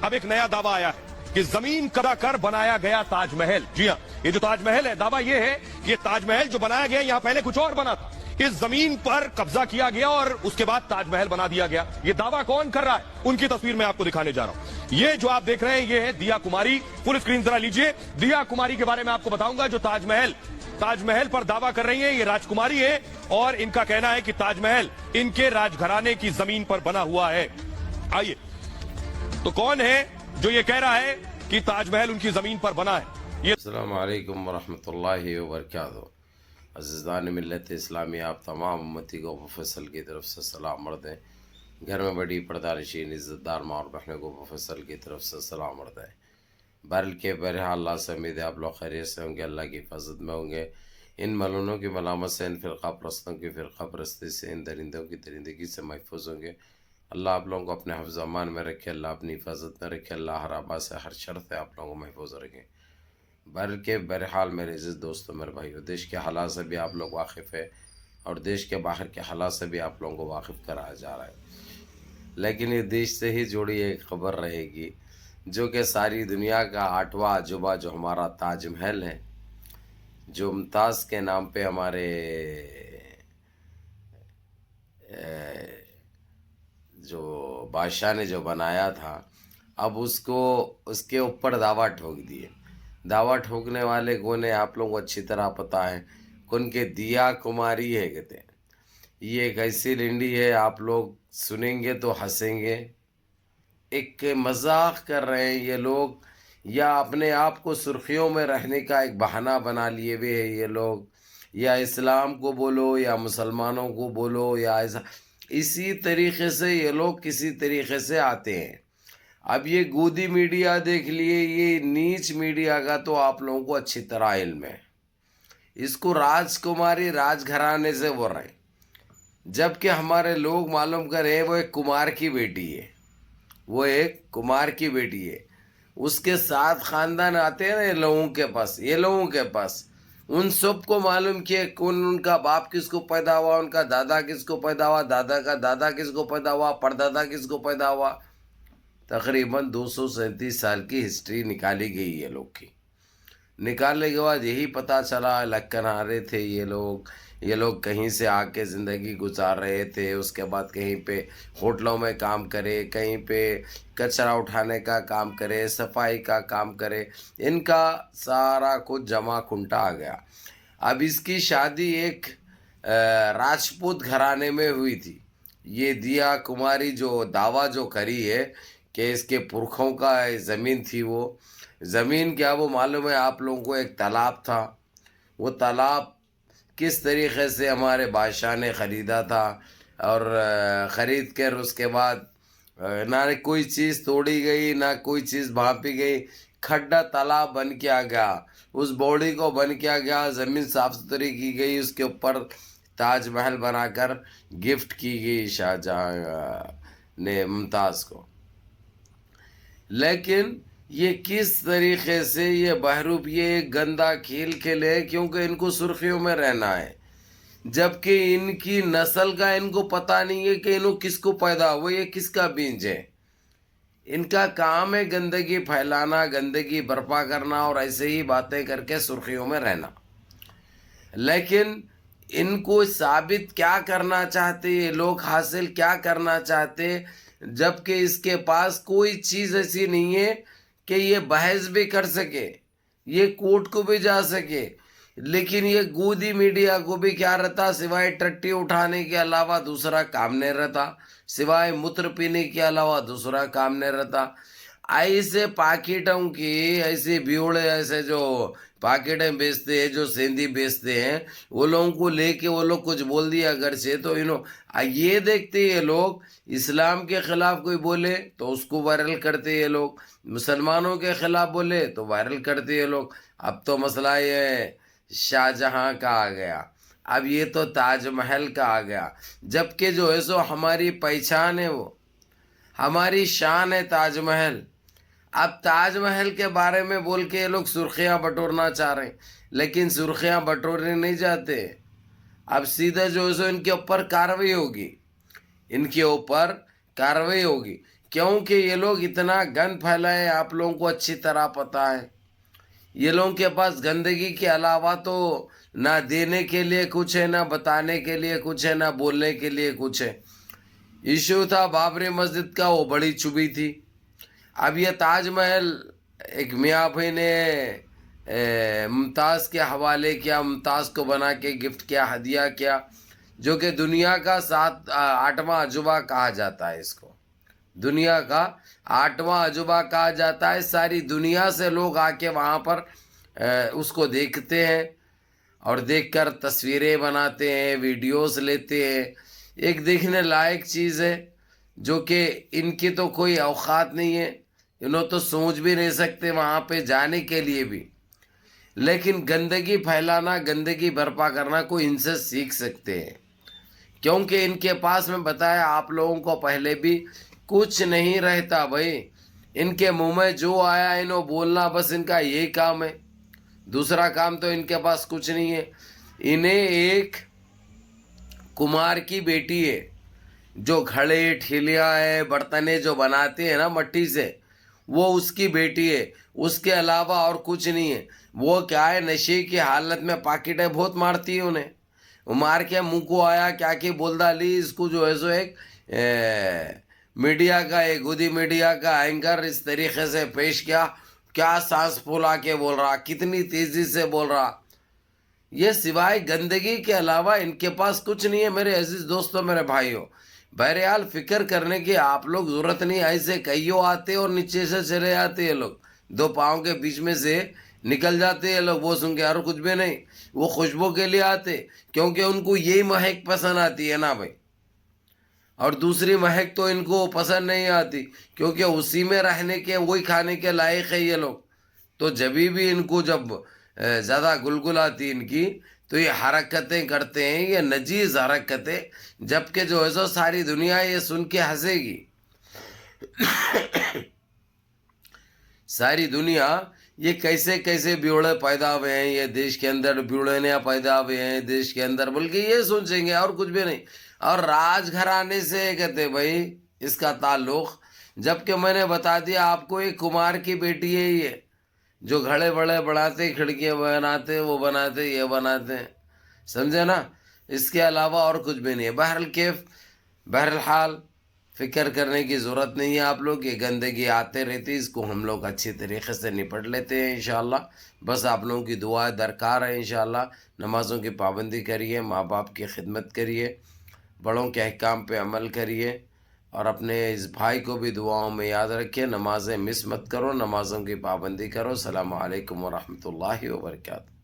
اب ایک نیا دعویٰ آیا ہے کہ زمین کدا کر بنایا گیا تاج محل. جی ہاں, یہ جو تاج محل ہے, دعویٰ یہ ہے کہ یہ تاج محل جو بنایا گیا یہاں پہلے کچھ اور بنا تھا. اس زمین پر قبضہ کیا گیا اور اس کے بعد تاج محل بنا دیا گیا. یہ دعویٰ کون کر رہا ہے, ان کی تصویر میں آپ کو دکھانے جا رہا ہوں. یہ جو آپ دیکھ رہے ہیں یہ ہے دیا کماری. فل اسکرین ذرا لیجئے. دیا کماری کے بارے میں آپ کو بتاؤں گا, جو تاج محل پر دعویٰ کر رہی ہیں. یہ راجکماری ہے اور ان کا کہنا ہے کہ تاج محل ان کے راج گھرانے کی زمین پر بنا ہوا ہے. آئیے, تو کون ہے جو یہ کہہ رہا ہے کہ تاج محل ان کی زمین پر بنا ہے؟ السلام علیکم ورحمۃ اللہ وبرکاتہ. عزیزان ملت اسلامی, آپ تمام امتی کو فیصل کی طرف سے سلام مرد ہیں. گھر میں بڑی پردہ نشین عزت دار ماں اور بہنوں کو فیصل کی طرف سے سلام مرد ہے. بہرحال اللہ سے امید ہے آپ لوگ خیریت سے ہوں گے, اللہ کی حفاظت میں ہوں گے. ان ملونوں کی ملامت سے, ان فرقہ پرستوں کی فرقہ پرستی سے, ان درندوں کی درندگی سے محفوظ ہوں گے. اللہ آپ لوگوں کو اپنے حفظ امان میں رکھے, اللہ اپنی حفاظت میں رکھے, اللہ ہر آبا سے ہر شر سے آپ لوگوں کو محفوظ رکھیں. بہرحال میرے عزیز دوستوں, میرے بھائیو, دیش کے حالات سے بھی آپ لوگ واقف ہے اور دیش کے باہر کے حالات سے بھی آپ لوگوں کو واقف کرایا جا رہا ہے. لیکن یہ دیش سے ہی جڑی ایک خبر رہے گی, جو کہ ساری دنیا کا 8واں عجوبہ جو ہمارا تاج محل ہے, جو ممتاز کے نام پہ ہمارے جو بادشاہ نے جو بنایا تھا, اب اس کے اوپر دعویٰ ٹھوک دیے. دعویٰ ٹھوکنے والے کون ہیں آپ لوگوں کو اچھی طرح پتہ ہے. کن کے دیا کماری ہے کہتے ہیں. یہ ایک ایسی لنڈی ہے, آپ لوگ سنیں گے تو ہنسیں گے. ایک مذاق کر رہے ہیں یہ لوگ, یا اپنے آپ کو سرخیوں میں رہنے کا ایک بہانہ بنا لیے ہوئے ہیں یہ لوگ. یا اسلام کو بولو یا مسلمانوں کو بولو, یا ایسا اسی طریقے سے یہ لوگ کسی طریقے سے آتے ہیں. اب یہ گودی میڈیا دیکھ لیے, یہ نیچ میڈیا کا تو آپ لوگوں کو اچھی طرح علم ہے. اس کو راجکماری راج گھرانے سے بول رہے ہیں, جبکہ ہمارے لوگ معلوم کریں وہ ایک کمار کی بیٹی ہے. وہ ایک کمار کی بیٹی ہے. اس کے ساتھ خاندان آتے ہیں نا یہ لوگوں کے پاس, ان سب کو معلوم کیا کون ان کا باپ کس کو پیدا ہوا, ان کا دادا کس کو پیدا ہوا, دادا کا دادا کس کو پیدا ہوا, پردادا کس کو پیدا ہوا. تقریباً 237 سال کی ہسٹری نکالی گئی ہے لوگ کی. نکالنے کے بعد یہی پتہ چلا لکن ہارے تھے یہ لوگ کہیں سے آ کے زندگی گزار رہے تھے. اس کے بعد کہیں پہ ہوٹلوں میں کام کرے, کہیں پہ کچرا اٹھانے کا کام کرے, صفائی کا کام کرے. ان کا سارا کچھ جمع کنٹا آ گیا. اب اس کی شادی ایک راجپوت گھرانے میں ہوئی تھی. یہ دیا کماری جو دعویٰ جو کری ہے کہ اس کے پرکھوں کا زمین تھی, وہ زمین کیا وہ معلوم ہے آپ لوگوں کو. ایک تالاب تھا, وہ تالاب کس طریقے سے ہمارے بادشاہ نے خریدا تھا, اور خرید کر اس کے بعد نہ کوئی چیز توڑی گئی, نہ کوئی چیز بھانپی گئی. کھڈا تالاب بن کے آ گیا, اس باڈی کو بن کے آ گیا, زمین صاف ستھری کی گئی, اس کے اوپر تاج محل بنا کر گفٹ کی گئی شاہجہاں نے ممتاز کو. لیکن یہ کس طریقے سے یہ بہروپ یہ گندا کھیل کھیلے, کیونکہ ان کو سرخیوں میں رہنا ہے, جبکہ ان کی نسل کا ان کو پتہ نہیں ہے کہ انہوں کس کو پیدا ہوا, یہ کس کا بیج ہے. ان کا کام ہے گندگی پھیلانا, گندگی برپا کرنا, اور ایسے ہی باتیں کر کے سرخیوں میں رہنا. لیکن ان کو ثابت کیا کرنا چاہتے یہ لوگ, حاصل کیا کرنا چاہتے, جبکہ اس کے پاس کوئی چیز ایسی نہیں ہے کہ یہ بحث بھی کر سکے, یہ کورٹ کو بھی جا سکے. لیکن یہ گودی میڈیا کو بھی کیا رہتا, سوائے ٹٹی اٹھانے کے علاوہ دوسرا کام نہیں رہتا, سوائے متر پینے کے علاوہ دوسرا کام نہیں رہتا. ایسے پاکیٹوں کی ایسے بیوڑے, ایسے جو پاکیٹیں بیچتے ہیں, جو سیندی بیچتے ہیں, وہ لوگوں کو لے کے وہ لوگ کچھ بول دیا گھر سے, تو یہ دیکھتے یہ لوگ اسلام کے خلاف کوئی بولے تو اس کو وائرل کرتے یہ لوگ, مسلمانوں کے خلاف بولے تو وائرل کرتے یہ لوگ. اب تو مسئلہ یہ شاہجہاں کا آ گیا, اب یہ تو تاج محل کا آ گیا, جبکہ جو ہے سو ہماری پہچان ہے, وہ ہماری شان ہے تاج محل. اب تاج محل کے بارے میں بول کے یہ لوگ سرخیاں بٹورنا چاہ رہے ہیں, لیکن سرخیاں بٹورنے نہیں جاتے. اب سیدھا جو ہے سو ان کے اوپر کارروائی ہوگی, ان کے اوپر کارروائی ہوگی, کیونکہ یہ لوگ اتنا گند پھیلائے آپ لوگوں کو اچھی طرح پتہ ہے. یہ لوگوں کے پاس گندگی کے علاوہ تو نہ دینے کے لیے کچھ ہے، نہ بتانے کے لیے کچھ ہے، نہ بولنے کے لیے کچھ ہے. ایشو تھا بابری مسجد کا، وہ بڑی چبھی تھی. اب یہ تاج محل ایک میاں بھائی نے ممتاز کے حوالے کیا، ممتاز کو بنا کے گفٹ کیا، ہدیہ کیا، جو کہ دنیا کا 8واں عجوبہ کہا جاتا ہے. اس کو دنیا کا 8واں عجوبہ کہا جاتا ہے. ساری دنیا سے لوگ آ کے وہاں پر اس کو دیکھتے ہیں اور دیکھ کر تصویریں بناتے ہیں، ویڈیوز لیتے ہیں. ایک دیکھنے لائق چیز ہے جو کہ ان کی تو کوئی اوقات نہیں ہے، انہوں تو سوچ بھی نہیں سکتے وہاں پہ جانے کے لیے بھی. لیکن گندگی پھیلانا، گندگی برپا کرنا کوئی ان سے سیکھ سکتے ہیں، کیونکہ ان کے پاس میں بتایا آپ لوگوں کو پہلے بھی کچھ نہیں رہتا بھائی. ان کے منہ میں جو آیا انہوں بولنا، بس ان کا یہی کام ہے، دوسرا کام تو ان کے پاس کچھ نہیں ہے. انہیں ایک کمار کی بیٹی ہے جو گھڑے ٹھیلیاں ہے، برتنیں جو بناتے ہیں نا مٹی سے، وہ اس کی بیٹی ہے. اس کے علاوہ اور کچھ نہیں ہے. وہ کیا ہے، نشے کی حالت میں پاکٹیں بہت مارتی ہے انہیں. وہ مار کے منہ کو آیا کیا کہ بول ڈالی. اس کو جو ہے سو ایک میڈیا کا، ایک گودی میڈیا کا اینکر اس طریقے سے پیش کیا سانس پھولا کے بول رہا، کتنی تیزی سے بول رہا. یہ سوائے گندگی کے علاوہ ان کے پاس کچھ نہیں ہے. میرے عزیز دوستوں، میرے بھائیوں، بہرحال فکر کرنے کی آپ لوگ ضرورت نہیں. ایسے کئیوں آتے اور نیچے سے چلے جاتے ہیں لوگ، دو پاؤں کے بیچ میں سے نکل جاتے ہیں لوگ. وہ سن کے اور کچھ بھی نہیں، وہ خوشبو کے لیے آتے کیونکہ ان کو یہی مہک پسند آتی ہے نا بھائی. اور دوسری مہک تو ان کو پسند نہیں آتی کیونکہ اسی میں رہنے کے، وہی کھانے کے لائق ہے یہ لوگ. تو جبھی بھی ان کو جب زیادہ گلگل آتی ان کی تو یہ حرکتیں کرتے ہیں، یہ نجیز حرکتیں، جبکہ جو ہے سو ساری دنیا یہ سن کے ہنسے گی. ساری دنیا یہ کیسے کیسے بیوڑے پیدا ہوئے ہیں، یہ دیش کے اندر بیوڑیاں پیدا ہوئے ہیں دیش کے اندر، بلکہ یہ سوچیں گے اور کچھ بھی نہیں. اور راج گھرانے سے کہتے بھائی اس کا تعلق، جبکہ میں نے بتا دیا آپ کو، ایک کمار کی بیٹی ہے یہ، جو گھڑے بڑے بناتے، کھڑکیاں بناتے، وہ بناتے، یہ بناتے ہیں، سمجھے نا. اس کے علاوہ اور کچھ بھی نہیں ہے. بہرحال فکر کرنے کی ضرورت نہیں ہے آپ لوگ. یہ گندگی آتے رہتی، اس کو ہم لوگ اچھی طریقے سے نپٹ لیتے ہیں انشاءاللہ. بس آپ لوگوں کی دعا درکار ہے انشاءاللہ. نمازوں کی پابندی کریے، ماں باپ کی خدمت کریے، بڑوں کے احکام پہ عمل کریے، اور اپنے اس بھائی کو بھی دعاؤں میں یاد رکھیے. نمازیں مس مت کرو، نمازوں کی پابندی کرو. السلام علیکم ورحمۃ اللہ وبرکاتہ.